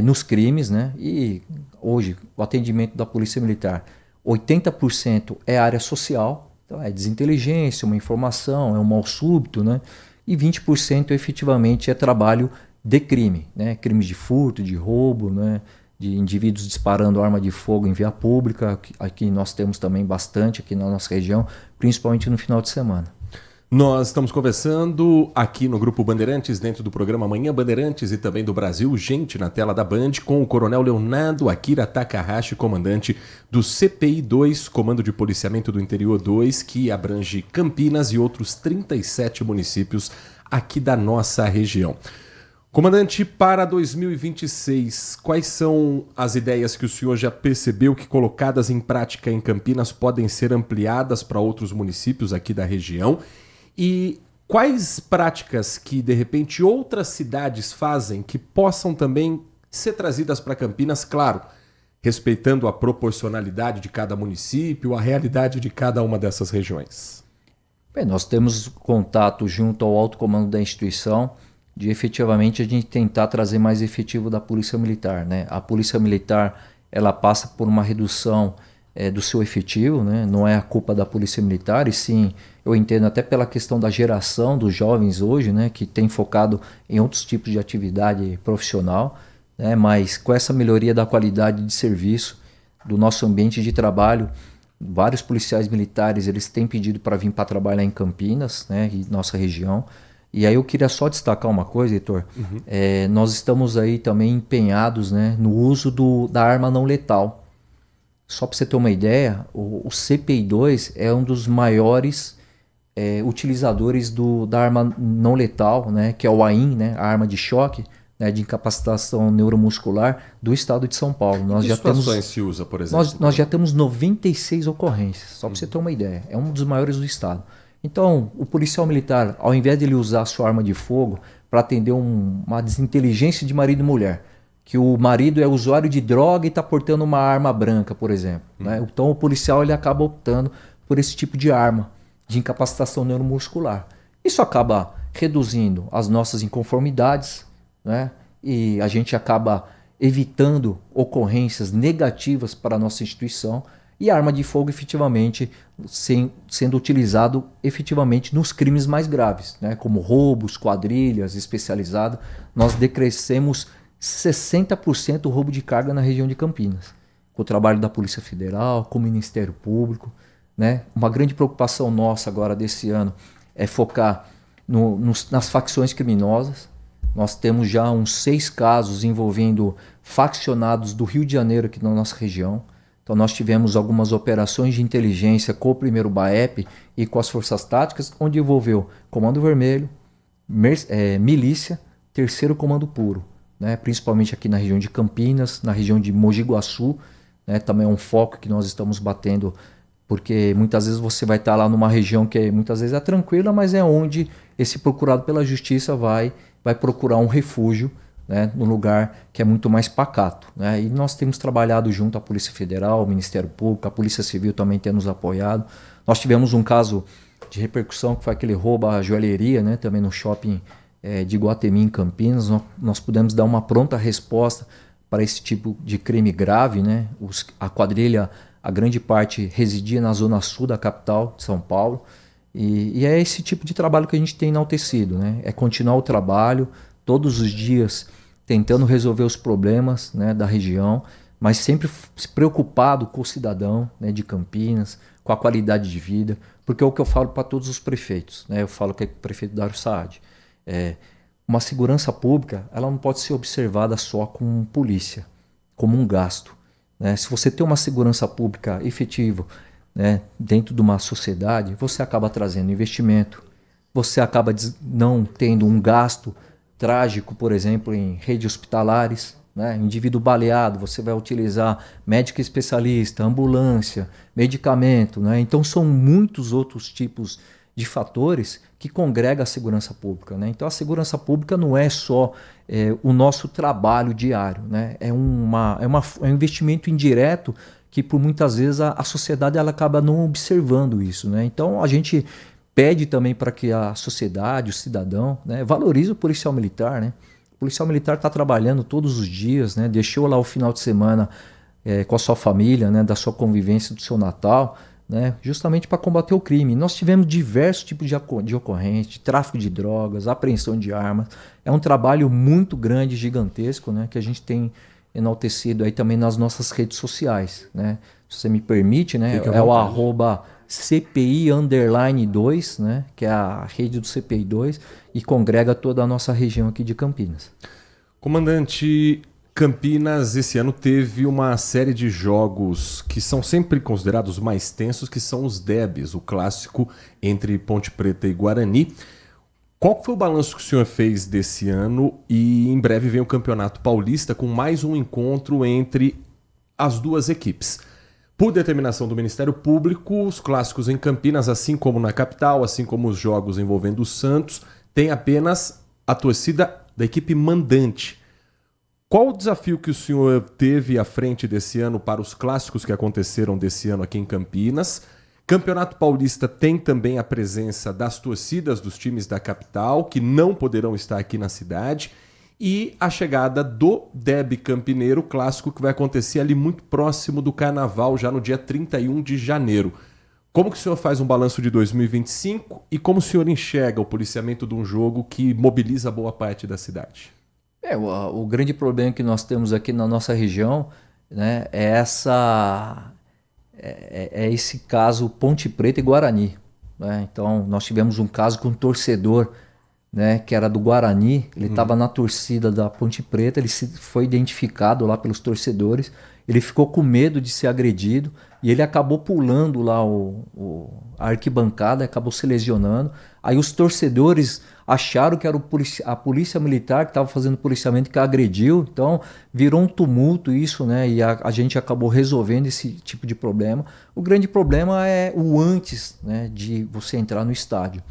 nos crimes, né, e hoje o atendimento da Polícia Militar, 80% é área social, então é desinteligência, uma informação, é um mal súbito, né, e 20% efetivamente é trabalho de crime, né, crimes de furto, de roubo, né, de indivíduos disparando arma de fogo em via pública. Aqui nós temos também bastante aqui na nossa região, principalmente no final de semana. Nós estamos conversando aqui no Grupo Bandeirantes, dentro do programa Manhã Bandeirantes e também do Brasil Gente na tela da Band, com o Coronel Leonardo Akira Takahashi, comandante do CPI 2, Comando de Policiamento do Interior 2, que abrange Campinas e outros 37 municípios aqui da nossa região. Comandante, para 2026, quais são as ideias que o senhor já percebeu que, colocadas em prática em Campinas, podem ser ampliadas para outros municípios aqui da região? E quais práticas que, de repente, outras cidades fazem que possam também ser trazidas para Campinas, claro, respeitando a proporcionalidade de cada município, a realidade de cada uma dessas regiões? Bem, nós temos contato junto ao alto comando da instituição, de efetivamente a gente tentar trazer mais efetivo da Polícia Militar, né? A Polícia Militar ela passa por uma redução do seu efetivo, né? Não é a culpa da Polícia Militar, e sim, eu entendo até pela questão da geração dos jovens hoje, né? Que tem focado em outros tipos de atividade profissional, né? Mas com essa melhoria da qualidade de serviço, do nosso ambiente de trabalho, vários policiais militares eles têm pedido para vir para trabalhar em Campinas, né? E nossa região. E aí eu queria só destacar uma coisa, Heitor. Nós estamos aí também empenhados, né, no uso da arma não letal. Só para você ter uma ideia, o CPI 2 é um dos maiores utilizadores da arma não letal, né, que é o AIM, né, a arma de choque, né, de incapacitação neuromuscular do estado de São Paulo. Nós já situações se usa, por exemplo? Nós já temos 96 ocorrências, só para você ter uma ideia. É um dos maiores do estado. Então, o policial militar, ao invés de ele usar a sua arma de fogo para atender uma desinteligência de marido e mulher, que o marido é usuário de droga e está portando uma arma branca, por exemplo, né? Então, o policial ele acaba optando por esse tipo de arma de incapacitação neuromuscular. Isso acaba reduzindo as nossas inconformidades, né? E a gente acaba evitando ocorrências negativas para a nossa instituição. E a arma de fogo efetivamente sendo utilizado efetivamente nos crimes mais graves, né? Como roubos, quadrilhas especializadas. Nós decrescemos 60% o roubo de carga na região de Campinas, com o trabalho da Polícia Federal, com o Ministério Público, né? Uma grande preocupação nossa agora desse ano é focar nas facções criminosas. Nós temos já uns 6 casos envolvendo faccionados do Rio de Janeiro aqui na nossa região. Então nós tivemos algumas operações de inteligência com o 1º BAEP e com as forças táticas, onde envolveu Comando Vermelho, milícia, 3º Comando Puro, né? Principalmente aqui na região de Campinas, na região de Mogi Guaçu, né? Também é um foco que nós estamos batendo, porque muitas vezes você vai estar lá numa região que muitas vezes é tranquila, mas é onde esse procurado pela justiça vai procurar um refúgio, né, num lugar que é muito mais pacato, né? E nós temos trabalhado junto à Polícia Federal, ao Ministério Público, a Polícia Civil também tem nos apoiado. Nós tivemos um caso de repercussão que foi aquele roubo à joalheria, né, também no shopping de Iguatemi em Campinas, nós pudemos dar uma pronta resposta para esse tipo de crime grave, né? A quadrilha, a grande parte residia na zona sul da capital de São Paulo, e é esse tipo de trabalho que a gente tem enaltecido, né? É continuar o trabalho, todos os dias tentando resolver os problemas, né, da região, mas sempre preocupado com o cidadão, né, de Campinas, com a qualidade de vida, porque é o que eu falo para todos os prefeitos, né? Eu falo que é o prefeito Dário Saad. Uma segurança pública, ela não pode ser observada só com polícia, como um gasto, né? Se você tem uma segurança pública efetiva, né, dentro de uma sociedade, você acaba trazendo investimento, você acaba não tendo um gasto trágico, por exemplo, em redes hospitalares, né? Indivíduo baleado, você vai utilizar médico especialista, ambulância, medicamento, né? Então são muitos outros tipos de fatores que congregam a segurança pública, né? Então a segurança pública não é só o nosso trabalho diário, né? É um investimento indireto que por muitas vezes a sociedade ela acaba não observando isso, né? Então a gente pede também para que a sociedade, o cidadão, né, valorize o policial militar, né? O policial militar está trabalhando todos os dias, né? Deixou lá o final de semana com a sua família, né? Da sua convivência, do seu Natal, né? Justamente para combater o crime. Nós tivemos diversos tipos de ocorrência, de tráfico de drogas, apreensão de armas. É um trabalho muito grande, gigantesco, né? Que a gente tem enaltecido aí também nas nossas redes sociais, né? Se você me permite, né? É o @CPI_2, né? Que é a rede do CPI 2 e congrega toda a nossa região aqui de Campinas. Comandante, Campinas esse ano teve uma série de jogos que são sempre considerados mais tensos, que são os derbys, o clássico entre Ponte Preta e Guarani. Qual foi o balanço que o senhor fez desse ano? E em breve vem o Campeonato Paulista com mais um encontro entre as duas equipes. Por determinação do Ministério Público, os clássicos em Campinas, assim como na capital, assim como os jogos envolvendo o Santos, tem apenas a torcida da equipe mandante. Qual o desafio que o senhor teve à frente desse ano para os clássicos que aconteceram desse ano aqui em Campinas? Campeonato Paulista tem também a presença das torcidas dos times da capital, que não poderão estar aqui na cidade, e a chegada do derby campineiro, clássico que vai acontecer ali muito próximo do Carnaval, já no dia 31 de janeiro. Como que o senhor faz um balanço de 2025 e como o senhor enxerga o policiamento de um jogo que mobiliza boa parte da cidade? O grande problema que nós temos aqui na nossa região, né, é esse caso Ponte Preta e Guarani, né? Então nós tivemos um caso com um torcedor, né, que era do Guarani, ele estava na torcida da Ponte Preta, ele foi identificado lá pelos torcedores, ele ficou com medo de ser agredido e ele acabou pulando lá a arquibancada, acabou se lesionando. Aí os torcedores acharam que era a polícia militar que estava fazendo policiamento que agrediu, então virou um tumulto isso, né? E a gente acabou resolvendo esse tipo de problema. O grande problema é o antes, né, de você entrar no estádio.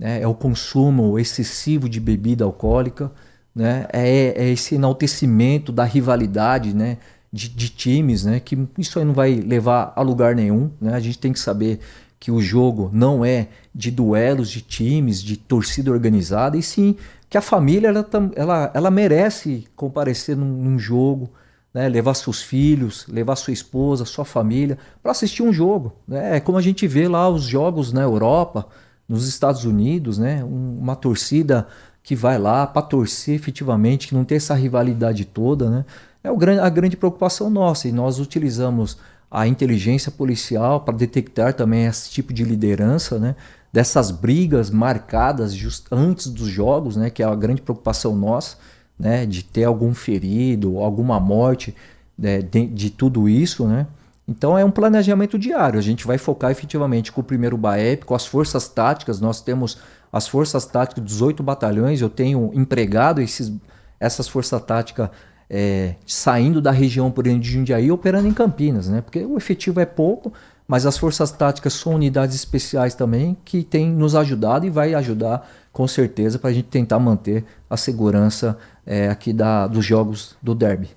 É o consumo excessivo de bebida alcoólica, né? É esse enaltecimento da rivalidade, né, de times, né, que isso aí não vai levar a lugar nenhum, né? A gente tem que saber que o jogo não é de duelos de times, de torcida organizada, e sim que a família ela merece comparecer num jogo, né? Levar seus filhos, levar sua esposa, sua família para assistir um jogo, né? É como a gente vê lá os jogos na Europa, nos Estados Unidos, né? Uma torcida que vai lá para torcer efetivamente, que não tem essa rivalidade toda, né? É a grande preocupação nossa, e nós utilizamos a inteligência policial para detectar também esse tipo de liderança, né? Dessas brigas marcadas antes dos jogos, né? Que é a grande preocupação nossa, né? De ter algum ferido, alguma morte, né? de tudo isso, né? Então é um planejamento diário, a gente vai focar efetivamente com o primeiro BAEP, com as forças táticas, nós temos as forças táticas, 18 batalhões, eu tenho empregado essas forças táticas saindo da região, por exemplo, de Jundiaí, operando em Campinas, né? Porque o efetivo é pouco, mas as forças táticas são unidades especiais também que têm nos ajudado e vai ajudar com certeza para a gente tentar manter a segurança aqui dos jogos do derby.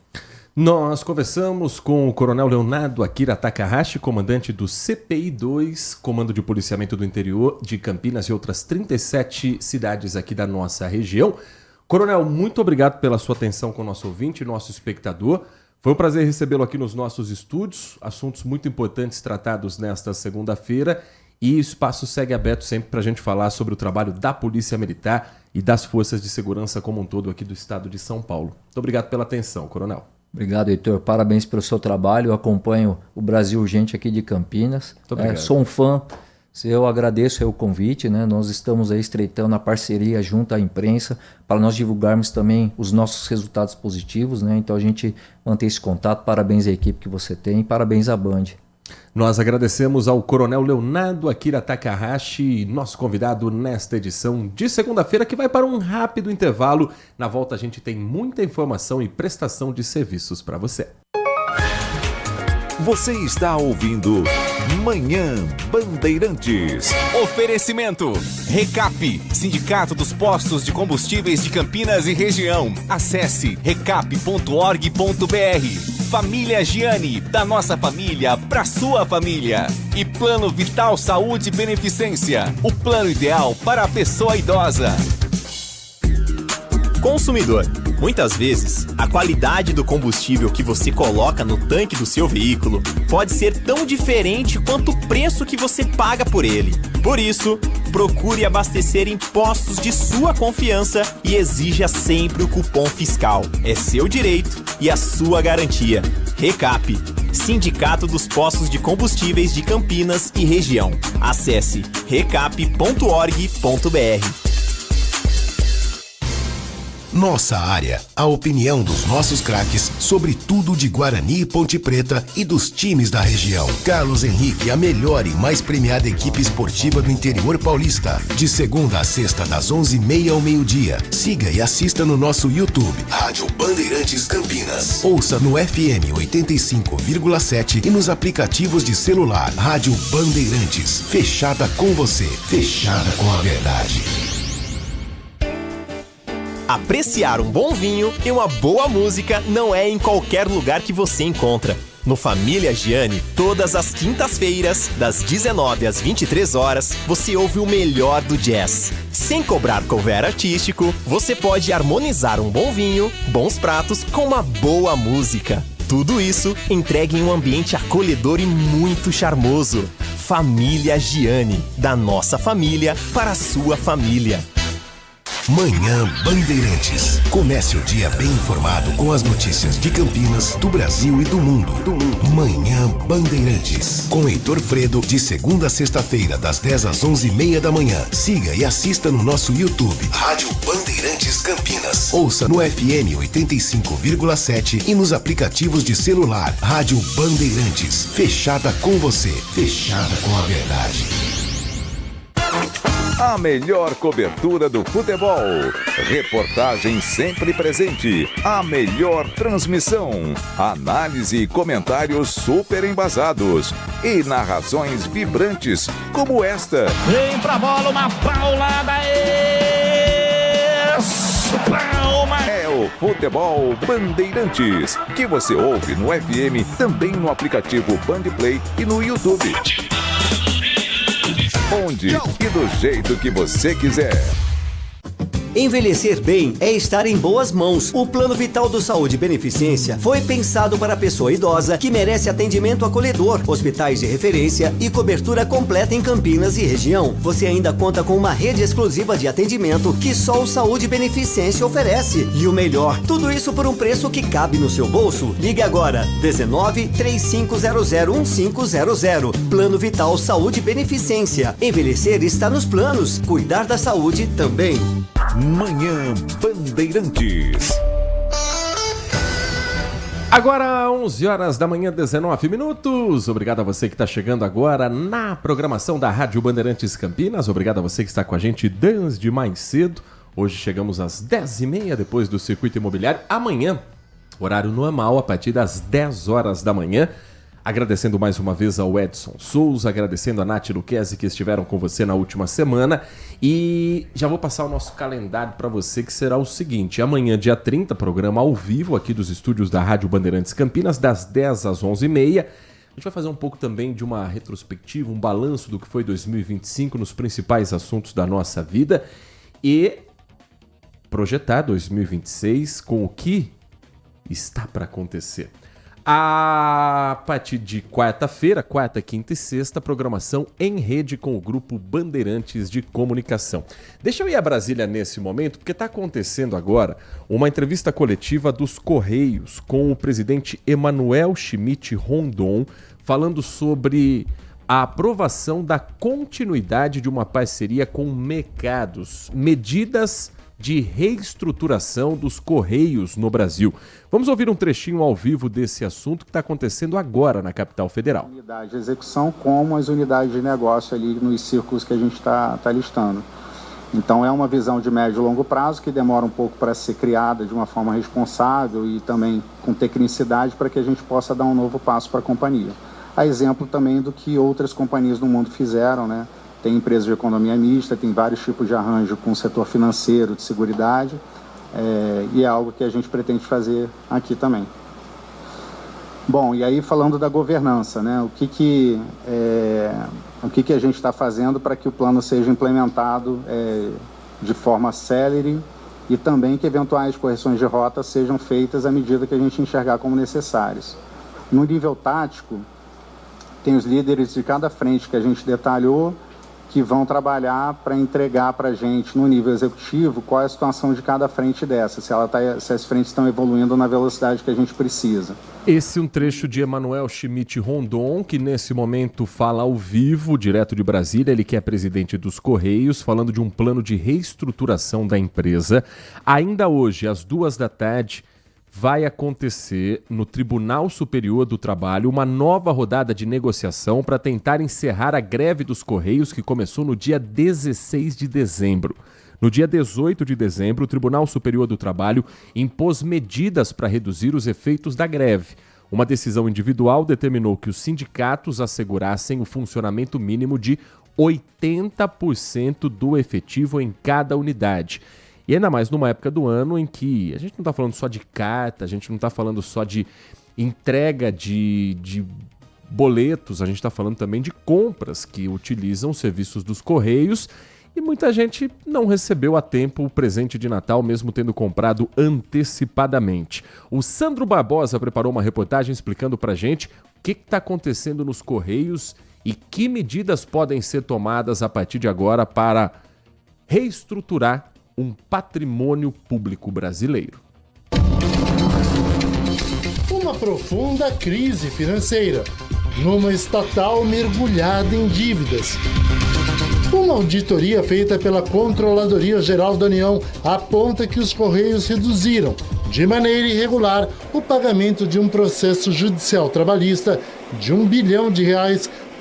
Nós conversamos com o Coronel Leonardo Akira Takahashi, comandante do CPI-2, Comando de Policiamento do Interior de Campinas e outras 37 cidades aqui da nossa região. Coronel, muito obrigado pela sua atenção com o nosso ouvinte e nosso espectador. Foi um prazer recebê-lo aqui nos nossos estúdios, assuntos muito importantes tratados nesta segunda-feira, e o espaço segue aberto sempre para a gente falar sobre o trabalho da Polícia Militar e das forças de segurança como um todo aqui do estado de São Paulo. Muito obrigado pela atenção, Coronel. Obrigado, Heitor. Parabéns pelo seu trabalho. Eu acompanho o Brasil Urgente aqui de Campinas. Sou um fã. Eu agradeço o convite, né? Nós estamos aí estreitando a parceria junto à imprensa para nós divulgarmos também os nossos resultados positivos, né? Então a gente mantém esse contato. Parabéns à equipe que você tem e parabéns à Band. Nós agradecemos ao Coronel Leonardo Akira Takahashi, nosso convidado nesta edição de segunda-feira, que vai para um rápido intervalo. Na volta a gente tem muita informação e prestação de serviços para você. Você está ouvindo Manhã Bandeirantes. Oferecimento Recap, Sindicato dos Postos de Combustíveis de Campinas e Região. Acesse recap.org.br. Família Giani, da nossa família pra sua família. E Plano Vital Saúde Beneficência, o plano ideal para a pessoa idosa. Consumidor, muitas vezes, a qualidade do combustível que você coloca no tanque do seu veículo pode ser tão diferente quanto o preço que você paga por ele. Por isso, procure abastecer em postos de sua confiança e exija sempre o cupom fiscal. É seu direito e a sua garantia. Recap, Sindicato dos Postos de Combustíveis de Campinas e Região. Acesse recap.org.br. Nossa área, a opinião dos nossos craques sobre tudo de Guarani e Ponte Preta e dos times da região. Carlos Henrique, a melhor e mais premiada equipe esportiva do interior paulista. De segunda a sexta, das 11h30 ao meio-dia. Siga e assista no nosso YouTube, Rádio Bandeirantes Campinas. Ouça no FM 85,7 e nos aplicativos de celular. Rádio Bandeirantes, fechada com você, fechada com a verdade. Apreciar um bom vinho e uma boa música não é em qualquer lugar que você encontra. No Família Giani, todas as quintas-feiras, das 19 às 23 horas, você ouve o melhor do jazz. Sem cobrar cover artístico, você pode harmonizar um bom vinho, bons pratos com uma boa música. Tudo isso entregue em um ambiente acolhedor e muito charmoso. Família Giani, da nossa família para a sua família. Manhã Bandeirantes. Comece o dia bem informado com as notícias de Campinas, do Brasil e do mundo. Manhã Bandeirantes. Com Heitor Fredo, de segunda a sexta-feira, das 10 às 11h30 da manhã. Siga e assista no nosso YouTube, Rádio Bandeirantes Campinas. Ouça no FM 85,7 e nos aplicativos de celular. Rádio Bandeirantes. Fechada com você, fechada com a verdade. A melhor cobertura do futebol. Reportagem sempre presente. A melhor transmissão. Análise e comentários super embasados. E narrações vibrantes como esta. Vem pra bola, uma paulada. Palma. É o Futebol Bandeirantes, que você ouve no FM, também no aplicativo Bandplay e no YouTube. Onde e do jeito que você quiser. Envelhecer bem é estar em boas mãos. O Plano Vital do Saúde Beneficência foi pensado para a pessoa idosa que merece atendimento acolhedor, hospitais de referência e cobertura completa em Campinas e região. Você ainda conta com uma rede exclusiva de atendimento que só o Saúde Beneficência oferece. E o melhor, tudo isso por um preço que cabe no seu bolso. Ligue agora, 19-3500-1500. Plano Vital Saúde Beneficência. Envelhecer está nos planos. Cuidar da saúde também. Manhã Bandeirantes. Agora, 11 horas da manhã, 19 minutos. Obrigado a você que está chegando agora na programação da Rádio Bandeirantes Campinas. Obrigado a você que está com a gente desde mais cedo. Hoje chegamos às 10h30 depois do Circuito Imobiliário. Amanhã, horário normal, a partir das 10 horas da manhã, Agradecendo mais uma vez ao Edson Souza, agradecendo a Nath Luquezzi que estiveram com você na última semana. E já vou passar o nosso calendário para você, que será o seguinte: amanhã, dia 30, programa ao vivo aqui dos estúdios da Rádio Bandeirantes Campinas, das 10 às 11h30. A gente vai fazer um pouco também de uma retrospectiva, um balanço do que foi 2025 nos principais assuntos da nossa vida e projetar 2026 com o que está para acontecer. A partir de quarta-feira, quarta, quinta e sexta, programação em rede com o Grupo Bandeirantes de Comunicação. Deixa eu ir a Brasília nesse momento, porque está acontecendo agora uma entrevista coletiva dos Correios com o presidente Emanuel Schmidt Rondon, falando sobre a aprovação da continuidade de uma parceria com mercados, medidas de reestruturação dos Correios no Brasil. Vamos ouvir um trechinho ao vivo desse assunto que está acontecendo agora na capital federal. Unidade de execução como as unidades de negócio ali nos círculos que a gente está listando. Então é uma visão de médio e longo prazo que demora um pouco para ser criada de uma forma responsável e também com tecnicidade para que a gente possa dar um novo passo para a companhia. A exemplo também do que outras companhias no mundo fizeram, né? Tem empresas de economia mista, tem vários tipos de arranjo com o setor financeiro, de seguridade, e é algo que a gente pretende fazer aqui também. Bom, e aí falando da governança, né? O que a gente está fazendo para que o plano seja implementado de forma célere e também que eventuais correções de rota sejam feitas à medida que a gente enxergar como necessárias. No nível tático, tem os líderes de cada frente que a gente detalhou, que vão trabalhar para entregar para a gente, no nível executivo, qual é a situação de cada frente dessa, se as frentes estão evoluindo na velocidade que a gente precisa. Esse é um trecho de Emanuel Schmidt Rondon, que nesse momento fala ao vivo, direto de Brasília, ele que é presidente dos Correios, falando de um plano de reestruturação da empresa. Ainda hoje, às 14h, vai acontecer no Tribunal Superior do Trabalho uma nova rodada de negociação para tentar encerrar a greve dos Correios que começou no dia 16 de dezembro. No dia 18 de dezembro, o Tribunal Superior do Trabalho impôs medidas para reduzir os efeitos da greve. Uma decisão individual determinou que os sindicatos assegurassem o funcionamento mínimo de 80% do efetivo em cada unidade. E ainda mais numa época do ano em que a gente não está falando só de carta, a gente não está falando só de entrega de boletos, a gente está falando também de compras que utilizam os serviços dos Correios e muita gente não recebeu a tempo o presente de Natal, mesmo tendo comprado antecipadamente. O Sandro Barbosa preparou uma reportagem explicando para a gente o que está acontecendo nos Correios e que medidas podem ser tomadas a partir de agora para reestruturar um patrimônio público brasileiro. Uma profunda crise financeira, numa estatal mergulhada em dívidas. Uma auditoria feita pela Controladoria Geral da União aponta que os Correios reduziram, de maneira irregular, o pagamento de um processo judicial trabalhista de R$1 bilhão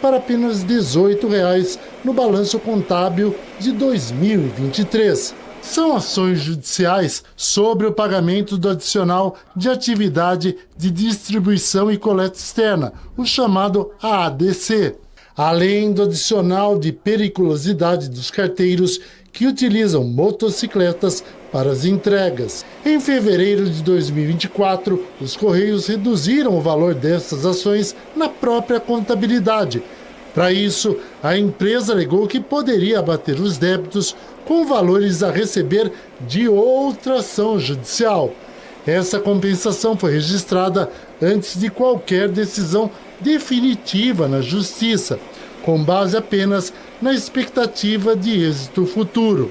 para apenas R$18 no balanço contábil de 2023. São ações judiciais sobre o pagamento do adicional de atividade de distribuição e coleta externa, o chamado ADC, além do adicional de periculosidade dos carteiros que utilizam motocicletas para as entregas. Em fevereiro de 2024, os Correios reduziram o valor dessas ações na própria contabilidade. Para isso, a empresa alegou que poderia abater os débitos com valores a receber de outra ação judicial. Essa compensação foi registrada antes de qualquer decisão definitiva na Justiça, com base apenas na expectativa de êxito futuro.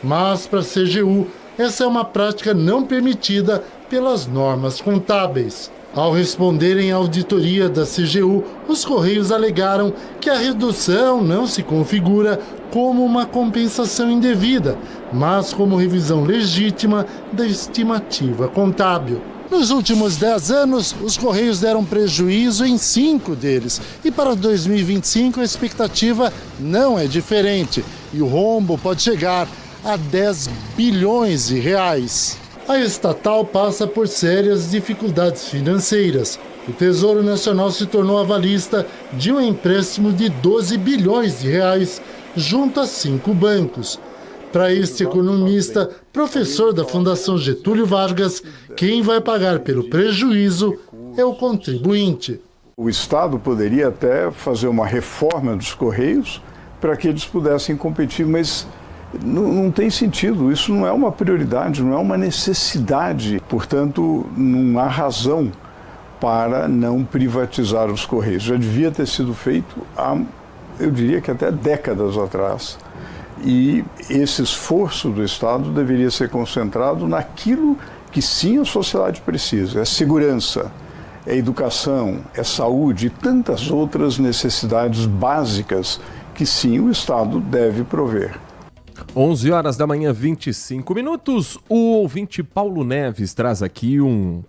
Mas, para a CGU, essa é uma prática não permitida pelas normas contábeis. Ao responderem à auditoria da CGU, os Correios alegaram que a redução não se configura como uma compensação indevida, mas como revisão legítima da estimativa contábil. Nos últimos 10 anos, os Correios deram prejuízo em 5 deles. E para 2025, a expectativa não é diferente. E o rombo pode chegar a R$10 bilhões. A estatal passa por sérias dificuldades financeiras. O Tesouro Nacional se tornou avalista de um empréstimo de 12 bilhões de reais junto a 5 bancos. Para este economista, professor da Fundação Getúlio Vargas, quem vai pagar pelo prejuízo é o contribuinte. O Estado poderia até fazer uma reforma dos Correios para que eles pudessem competir, mas não tem sentido. Isso não é uma prioridade, não é uma necessidade. Portanto, não há razão para não privatizar os Correios. Já devia ter sido feito há, eu diria que até décadas atrás. E esse esforço do Estado deveria ser concentrado naquilo que sim a sociedade precisa. É segurança, é educação, é saúde e tantas outras necessidades básicas que sim o Estado deve prover. 11 horas da manhã, 25 minutos. O ouvinte Paulo Neves traz aqui um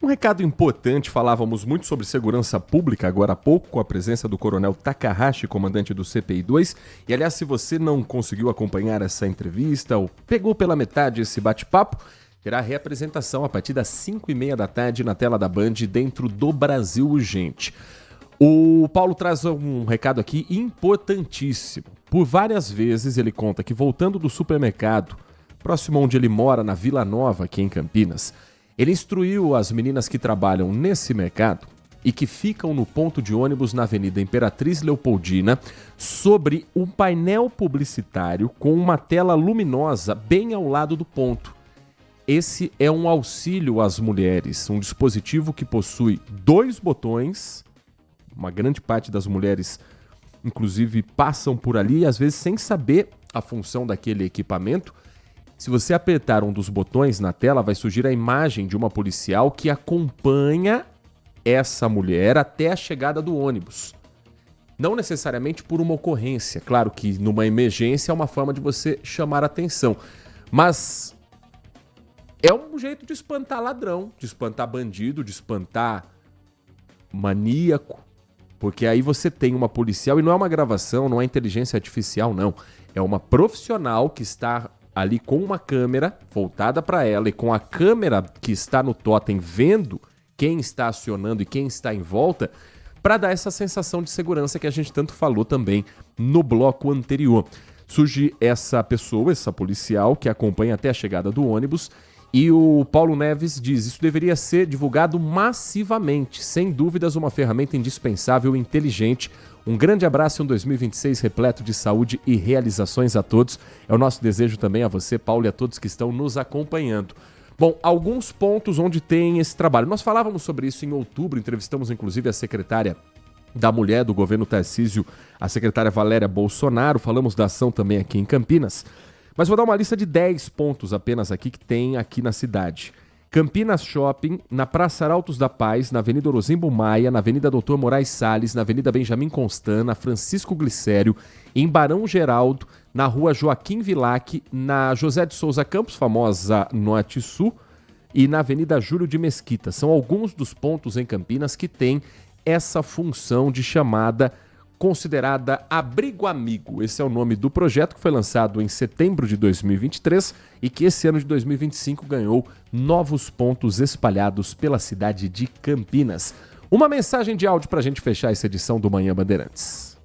recado importante. Falávamos muito sobre segurança pública agora há pouco, com a presença do Coronel Takahashi, comandante do CPI-2. E, aliás, se você não conseguiu acompanhar essa entrevista ou pegou pela metade esse bate-papo, terá reapresentação a partir das 5h30 da tarde na tela da Band, dentro do Brasil Urgente. O Paulo traz um recado aqui importantíssimo. Por várias vezes ele conta que, voltando do supermercado, próximo onde ele mora, na Vila Nova, aqui em Campinas, ele instruiu as meninas que trabalham nesse mercado e que ficam no ponto de ônibus na Avenida Imperatriz Leopoldina sobre um painel publicitário com uma tela luminosa bem ao lado do ponto. Esse é um auxílio às mulheres, um dispositivo que possui 2 botões. Uma grande parte das mulheres, inclusive, passam por ali, às vezes sem saber a função daquele equipamento. Se você apertar um dos botões na tela, vai surgir a imagem de uma policial que acompanha essa mulher até a chegada do ônibus. Não necessariamente por uma ocorrência. Claro que numa emergência é uma forma de você chamar a atenção. Mas é um jeito de espantar ladrão, de espantar bandido, de espantar maníaco. Porque aí você tem uma policial, e não é uma gravação, não é inteligência artificial, não. É uma profissional que está ali com uma câmera voltada para ela e com a câmera que está no totem vendo quem está acionando e quem está em volta, para dar essa sensação de segurança que a gente tanto falou também no bloco anterior. Surge essa pessoa, essa policial, que acompanha até a chegada do ônibus. E o Paulo Neves diz, isso deveria ser divulgado massivamente, sem dúvidas uma ferramenta indispensável e inteligente. Um grande abraço e um 2026 repleto de saúde e realizações a todos. É o nosso desejo também a você, Paulo, e a todos que estão nos acompanhando. Bom, alguns pontos onde tem esse trabalho. Nós falávamos sobre isso em outubro, entrevistamos inclusive a secretária da Mulher do governo Tarcísio, a secretária Valéria Bolsonaro, falamos da ação também aqui em Campinas. Mas vou dar uma lista de 10 pontos apenas aqui que tem aqui na cidade. Campinas Shopping, na Praça Arautos da Paz, na Avenida Orozimbo Maia, na Avenida Doutor Moraes Salles, na Avenida Benjamin Constant, na Francisco Glicério, em Barão Geraldo, na Rua Joaquim Vilac, na José de Souza Campos, famosa Norte Sul, e na Avenida Júlio de Mesquita. São alguns dos pontos em Campinas que têm essa função de chamada considerada Abrigo Amigo. Esse é o nome do projeto que foi lançado em setembro de 2023 e que esse ano de 2025 ganhou novos pontos espalhados pela cidade de Campinas. Uma mensagem de áudio para a gente fechar essa edição do Manhã Bandeirantes.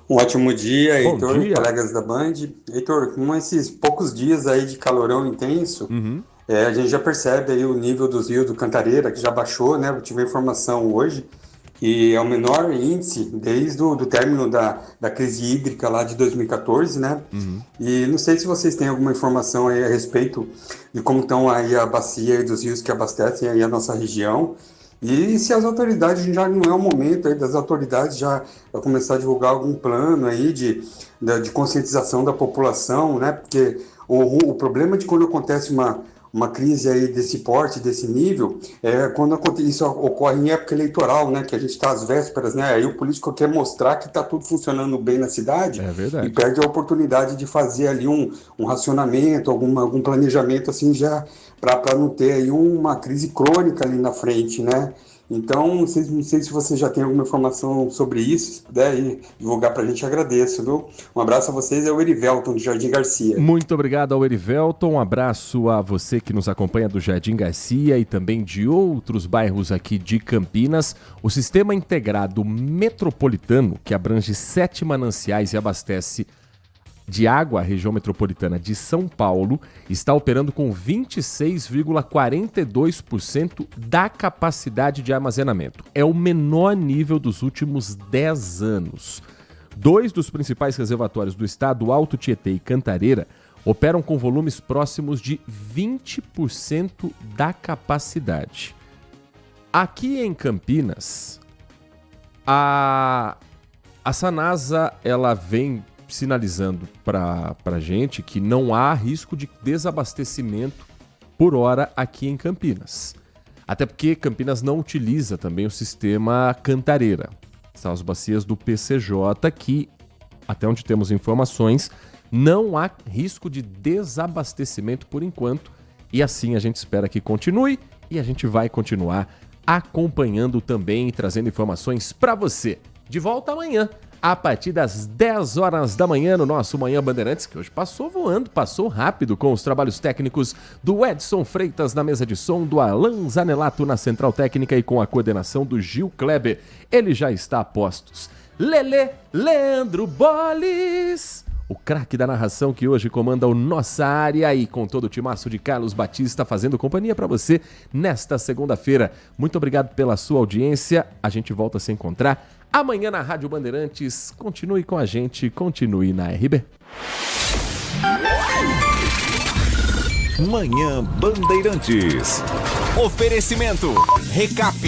Um ótimo dia, Bom Heitor, dia. colegas da Band. Heitor, com esses poucos dias aí de calorão intenso, a gente já percebe aí o nível dos rios do Cantareira, que já baixou, né? Eu tive a informação hoje, que é o menor índice desde o término da crise hídrica lá de 2014, né? E não sei se vocês têm alguma informação aí a respeito de como estão aí a bacia dos rios que abastecem aí a nossa região. E se as autoridades, já não é o momento aí das autoridades já começar a divulgar algum plano aí de conscientização da população, né? Porque o problema de quando acontece uma crise aí desse porte, desse nível, quando isso ocorre em época eleitoral, né, que a gente está às vésperas, né, aí o político quer mostrar que está tudo funcionando bem na cidade e perde a oportunidade de fazer ali um racionamento, algum planejamento assim já para não ter aí uma crise crônica ali na frente, né? Então, não sei se você já tem alguma informação sobre isso, se puder aí divulgar para a gente, agradeço, viu? Um abraço a vocês, é o Erivelton, do Jardim Garcia. Muito obrigado ao Erivelton, um abraço a você que nos acompanha do Jardim Garcia e também de outros bairros aqui de Campinas. O Sistema Integrado Metropolitano, que abrange 7 mananciais e abastece de água a região metropolitana de São Paulo, está operando com 26,42% da capacidade de armazenamento. É o menor nível dos últimos 10 anos. 2 dos principais reservatórios do estado, Alto Tietê e Cantareira, operam com volumes próximos de 20% da capacidade. Aqui em Campinas, a Sanasa ela vem sinalizando para a gente que não há risco de desabastecimento por hora aqui em Campinas. Até porque Campinas não utiliza também o sistema Cantareira. São as bacias do PCJ que, até onde temos informações, não há risco de desabastecimento por enquanto. E assim a gente espera que continue e a gente vai continuar acompanhando também e trazendo informações para você. De volta amanhã, a partir das 10 horas da manhã, no nosso Manhã Bandeirantes, que hoje passou voando, passou rápido, com os trabalhos técnicos do Edson Freitas na mesa de som, do Alan Zanelato na central técnica e com a coordenação do Gil Kleber. Ele já está a postos. Leandro Boles, o craque da narração que hoje comanda o Nossa Área e com todo o timaço de Carlos Batista fazendo companhia para você nesta segunda-feira. Muito obrigado pela sua audiência. A gente volta a se encontrar amanhã na Rádio Bandeirantes. Continue com a gente, continue na RB. Manhã Bandeirantes. Oferecimento Recap.